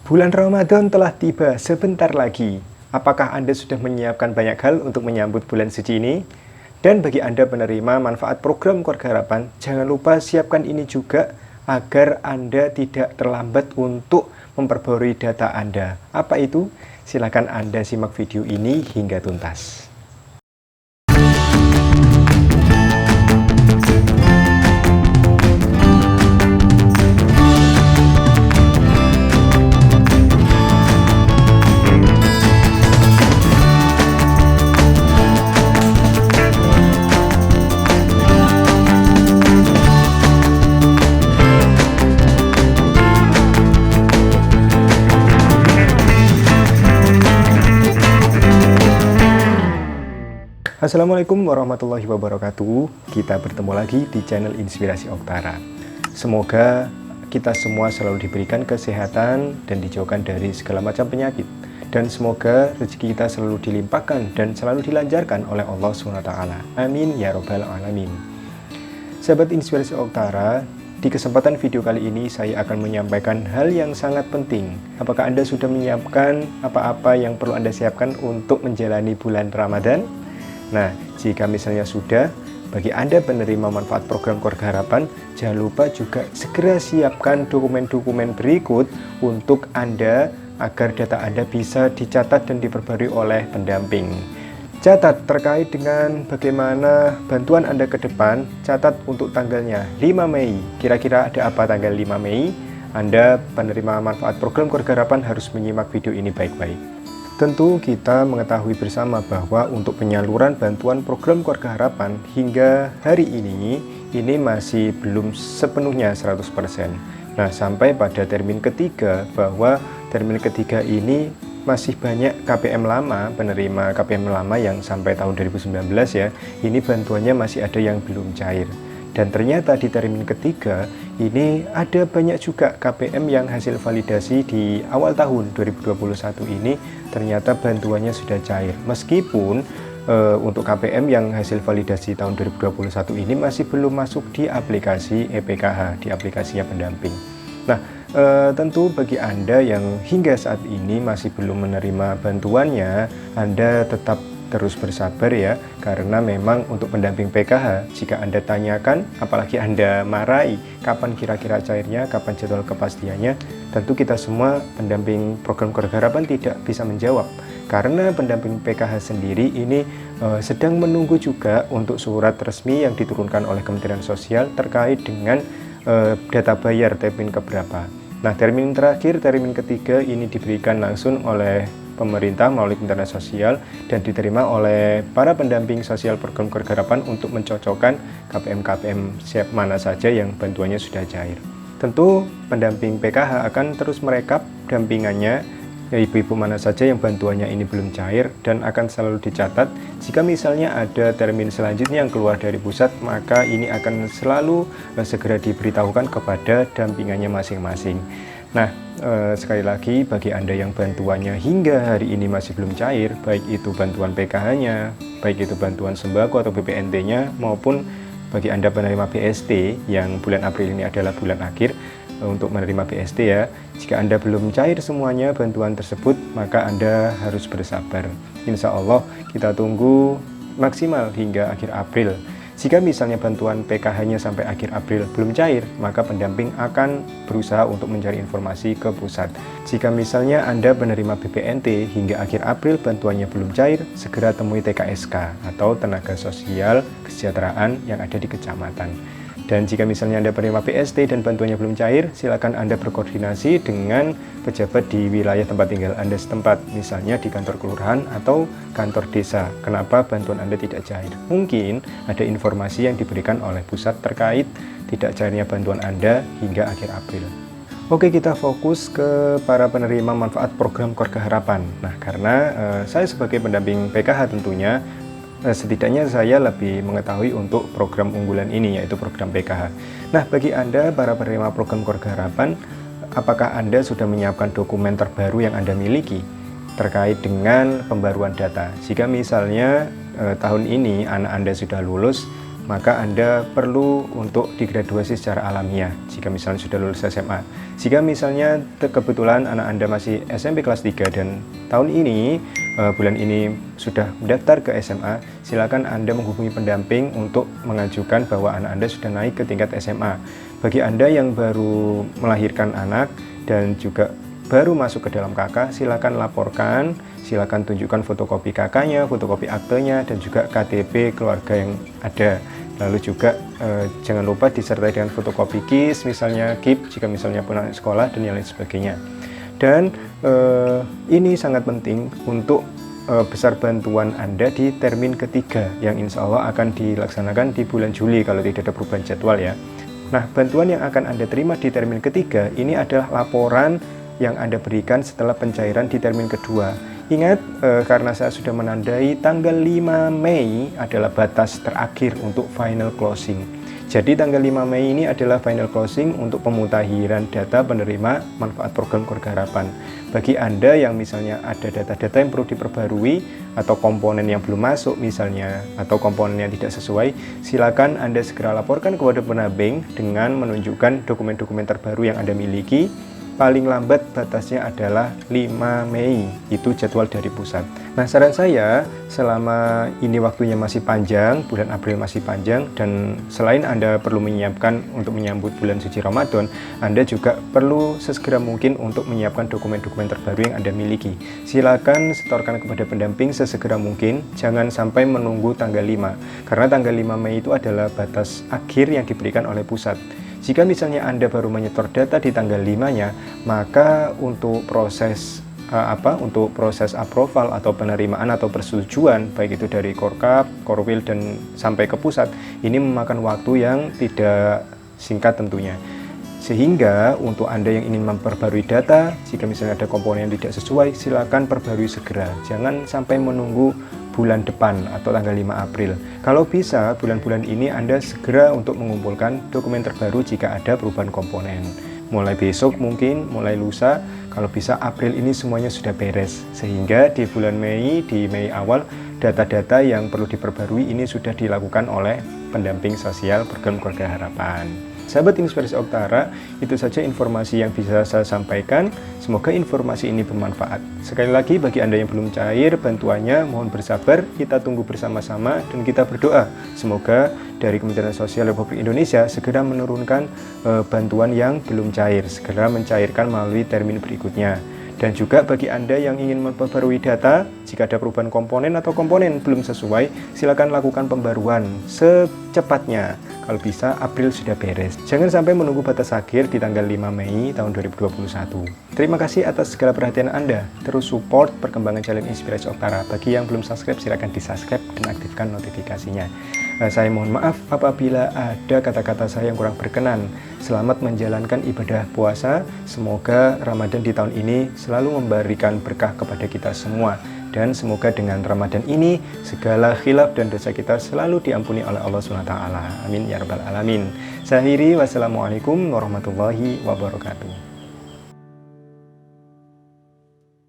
Bulan Ramadan telah tiba sebentar lagi. Apakah Anda sudah menyiapkan banyak hal untuk menyambut bulan suci ini? Dan bagi Anda penerima manfaat program Keluarga Harapan, jangan lupa siapkan ini juga agar Anda tidak terlambat untuk memperbarui data Anda. Apa itu? Silakan Anda simak video ini hingga tuntas. Assalamualaikum warahmatullahi wabarakatuh. Kita bertemu lagi di channel Inspirasi Oktara. Semoga kita semua selalu diberikan kesehatan dan dijauhkan dari segala macam penyakit. Dan semoga rezeki kita selalu dilimpahkan dan selalu dilancarkan oleh Allah SWT. Amin ya robbal alamin. Sahabat Inspirasi Oktara, di kesempatan video kali ini saya akan menyampaikan hal yang sangat penting. Apakah Anda sudah menyiapkan apa-apa yang perlu Anda siapkan untuk menjalani bulan Ramadan? Nah, jika misalnya sudah, bagi Anda penerima manfaat program Keluarga Harapan, jangan lupa juga segera siapkan dokumen-dokumen berikut untuk Anda agar data Anda bisa dicatat dan diperbarui oleh pendamping. Catat terkait dengan bagaimana bantuan Anda ke depan, catat untuk tanggalnya 5 Mei. Kira-kira ada apa tanggal 5 Mei? Anda penerima manfaat program Keluarga Harapan harus menyimak video ini baik-baik. Tentu kita mengetahui bersama bahwa untuk penyaluran bantuan program Keluarga Harapan hingga hari ini masih belum sepenuhnya 100%. Nah, sampai pada termin ketiga bahwa termin ketiga ini masih banyak KPM lama, penerima KPM lama yang sampai tahun 2019 ya, ini bantuannya masih ada yang belum cair. Dan ternyata di termin ketiga ini ada banyak juga KPM yang hasil validasi di awal tahun 2021 ini ternyata bantuannya sudah cair. Meskipun untuk KPM yang hasil validasi tahun 2021 ini masih belum masuk di aplikasi EPKH, di aplikasinya pendamping. Nah, tentu bagi Anda yang hingga saat ini masih belum menerima bantuannya, Anda tetap terus bersabar ya, karena memang untuk pendamping PKH, jika Anda tanyakan, apalagi Anda marahi, kapan kira-kira cairnya, kapan jadwal kepastiannya, tentu kita semua pendamping program Keluarga Harapan tidak bisa menjawab, karena pendamping PKH sendiri ini sedang menunggu juga untuk surat resmi yang diturunkan oleh Kementerian Sosial terkait dengan data bayar termin keberapa. Nah, termin terakhir, termin ketiga ini diberikan langsung oleh pemerintah melalui Kementerian Sosial dan diterima oleh para pendamping sosial program Keluarga Harapan untuk mencocokkan KPM-KPM siap mana saja yang bantuannya sudah cair. Tentu pendamping PKH akan terus merekap dampingannya, ya ibu-ibu mana saja yang bantuannya ini belum cair, dan akan selalu dicatat. Jika misalnya ada termin selanjutnya yang keluar dari pusat, maka ini akan selalu segera diberitahukan kepada dampingannya masing-masing. Nah, sekali lagi bagi Anda yang bantuannya hingga hari ini masih belum cair, baik itu bantuan PKH-nya, baik itu bantuan sembako atau BPNT-nya, maupun bagi Anda penerima BST yang bulan April ini adalah bulan akhir untuk menerima BST ya. Jika Anda belum cair semuanya bantuan tersebut, maka Anda harus bersabar. Insya Allah kita tunggu maksimal hingga akhir April. Jika misalnya bantuan PKH-nya sampai akhir April belum cair, maka pendamping akan berusaha untuk mencari informasi ke pusat. Jika misalnya Anda penerima BPNT hingga akhir April bantuannya belum cair, segera temui TKSK atau Tenaga Sosial Kesejahteraan yang ada di kecamatan. Dan jika misalnya Anda penerima BST dan bantuannya belum cair, silakan Anda berkoordinasi dengan pejabat di wilayah tempat tinggal Anda setempat, misalnya di kantor kelurahan atau kantor desa. Kenapa bantuan Anda tidak cair? Mungkin ada informasi yang diberikan oleh pusat terkait tidak cairnya bantuan Anda hingga akhir April. Oke, kita fokus ke para penerima manfaat program Keluarga Harapan. Nah, karena saya sebagai pendamping PKH tentunya, setidaknya saya lebih mengetahui untuk program unggulan ini, yaitu program PKH. Nah, bagi Anda para penerima program Keluarga Harapan, apakah Anda sudah menyiapkan dokumen terbaru yang Anda miliki terkait dengan pembaruan data? Jika misalnya tahun ini anak Anda sudah lulus, maka Anda perlu untuk digraduasi secara alamiah jika misalnya sudah lulus SMA. Jika misalnya kebetulan anak Anda masih SMP kelas 3 dan tahun ini, bulan ini sudah mendaftar ke SMA, silakan Anda menghubungi pendamping untuk mengajukan bahwa anak Anda sudah naik ke tingkat SMA. Bagi Anda yang baru melahirkan anak dan juga baru masuk ke dalam KK, silakan laporkan, silakan tunjukkan fotokopi KK-nya, fotokopi aktenya, dan juga KTP keluarga yang ada. Lalu juga jangan lupa disertai dengan fotokopi KIS, misalnya KIP jika misalnya pulang sekolah dan yang lain sebagainya. Dan ini sangat penting untuk besar bantuan Anda di termin ketiga yang insya Allah akan dilaksanakan di bulan Juli kalau tidak ada perubahan jadwal ya. Nah, bantuan yang akan Anda terima di termin ketiga ini adalah laporan yang Anda berikan setelah pencairan di termin kedua. Ingat, karena saya sudah menandai tanggal 5 Mei adalah batas terakhir untuk final closing. Jadi tanggal 5 Mei ini adalah final closing untuk pemutakhiran data penerima manfaat program Keluarga Harapan. Bagi Anda yang misalnya ada data-data yang perlu diperbarui atau komponen yang belum masuk misalnya, atau komponen yang tidak sesuai, silakan Anda segera laporkan kepada pendamping dengan menunjukkan dokumen-dokumen terbaru yang Anda miliki. Paling lambat batasnya adalah 5 Mei, itu jadwal dari pusat. Nah, saran saya selama ini waktunya masih panjang, bulan April masih panjang, dan selain Anda perlu menyiapkan untuk menyambut bulan suci Ramadan, Anda juga perlu sesegera mungkin untuk menyiapkan dokumen-dokumen terbaru yang Anda miliki. Silakan setorkan kepada pendamping sesegera mungkin, jangan sampai menunggu tanggal 5, karena tanggal 5 Mei itu adalah batas akhir yang diberikan oleh pusat. Jika misalnya Anda baru menyetor data di tanggal 5-nya, maka untuk proses approval atau penerimaan atau persetujuan baik itu dari Korkap, Korwil dan sampai ke pusat, ini memakan waktu yang tidak singkat tentunya. Sehingga untuk Anda yang ingin memperbarui data, jika misalnya ada komponen yang tidak sesuai, silakan perbarui segera. Jangan sampai menunggu bulan depan atau tanggal 5 April. Kalau bisa, bulan-bulan ini Anda segera untuk mengumpulkan dokumen terbaru jika ada perubahan komponen. Mulai besok mungkin, mulai lusa, kalau bisa April ini semuanya sudah beres. Sehingga di bulan Mei, di Mei awal, data-data yang perlu diperbarui ini sudah dilakukan oleh pendamping sosial program Keluarga Harapan. Sahabat Inspirasi Oktara, itu saja informasi yang bisa saya sampaikan. Semoga informasi ini bermanfaat. Sekali lagi, bagi Anda yang belum cair bantuannya, mohon bersabar, kita tunggu bersama-sama dan kita berdoa. Semoga dari Kementerian Sosial Republik Indonesia segera menurunkan bantuan yang belum cair, segera mencairkan melalui termin berikutnya. Dan juga bagi Anda yang ingin memperbarui data, jika ada perubahan komponen atau komponen belum sesuai, silakan lakukan pembaruan secepatnya. Kalau bisa, April sudah beres. Jangan sampai menunggu batas akhir di tanggal 5 Mei tahun 2021. Terima kasih atas segala perhatian Anda. Terus support perkembangan channel Inspirasi Oktara. Bagi yang belum subscribe, silakan di-subscribe dan aktifkan notifikasinya. Saya mohon maaf apabila ada kata-kata saya yang kurang berkenan. Selamat menjalankan ibadah puasa. Semoga Ramadan di tahun ini selalu memberikan berkah kepada kita semua. Dan semoga dengan Ramadan ini segala khilaf dan dosa kita selalu diampuni oleh Allah SWT. Amin ya rabbal alamin. Saya akhiri, wassalamualaikum warahmatullahi wabarakatuh.